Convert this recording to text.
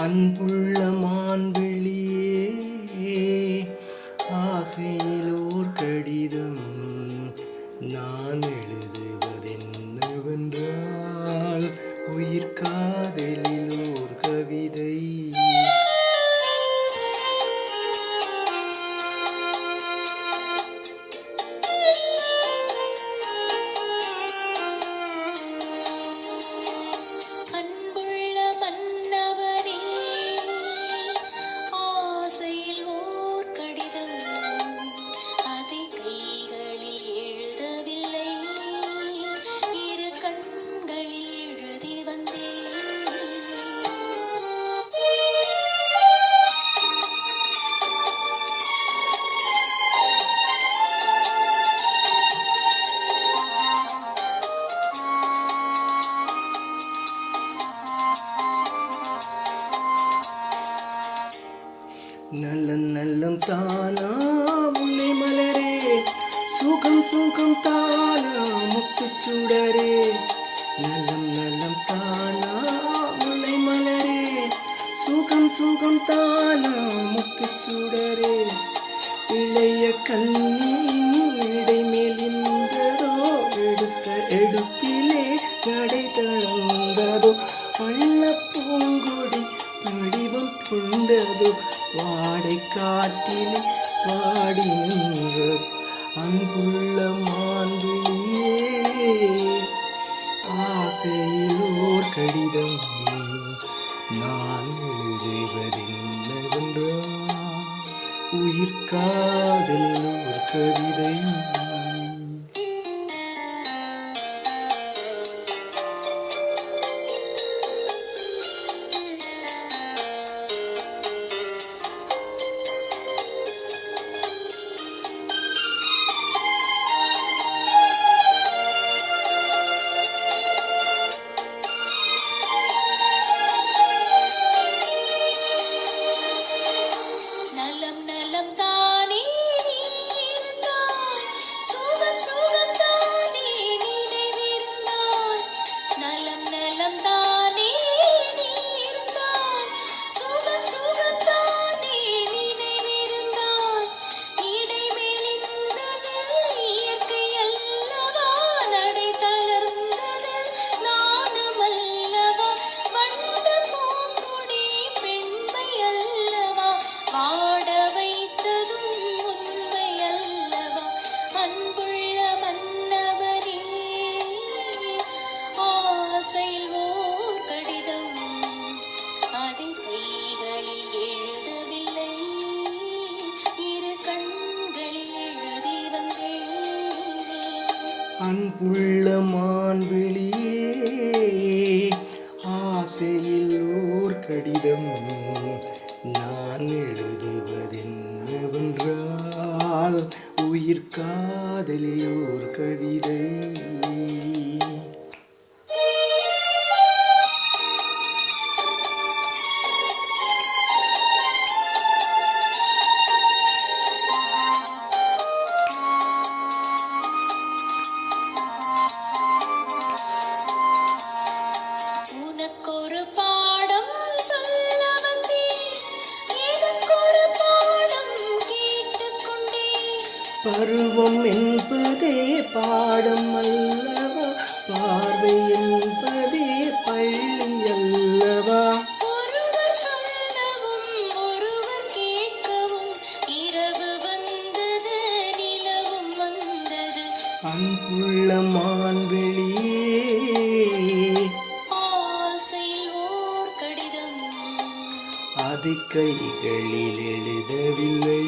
அன்புள்ள மான்விழியே, ஆசையில் ஓர் கடிதம் நான் எழுதுவதென்னவென்றால், உயிர் காதலில் ஓர் கவிதை. நல்லம் நல்லம் தானா முல்லை மலரே, சுகம் சுகம் தானா முத்துச்சுடரே. நல்லம் நல்லம் தானா முல்லை மலரே, சுகம் சுகம் தானா முத்துச்சுடரே. இளைய கண்ணின் இடைமேல் இந்ததோ, எடுத்த எடுப்பிலே நடை தளர்ந்ததோ, வண்ண பூங்கொடி வடிவம் கொண்டதோ, வாடை காட்டிலே வாடி நின்றது. அன்புள்ள மான்விழியே, ஆசையில் ஓர் கடிதம் நான் எழுதுவதென்னவென்றால், உயிர் காதலில் ஓர் கவிதை. அன்புள்ள மான்விழியே, ஆசையில் ஓர் கடிதம் நான் எழுதுவதென்னவென்றால், உயிர் காதலில் ஓர் கவிதை. பருவம் என்பதே பாடம் அல்லவா, பார்வை என்பதே பள்ளி அல்லவா. ஒருவர் சொல்லவும் ஒருவர் கேட்கவும், இரவு வந்தது நிலவும் வந்தது. அன்புள்ள மான்விழியே, ஆசையில் ஓர் கடிதம் அது கைகளில் எழுதவில்லை.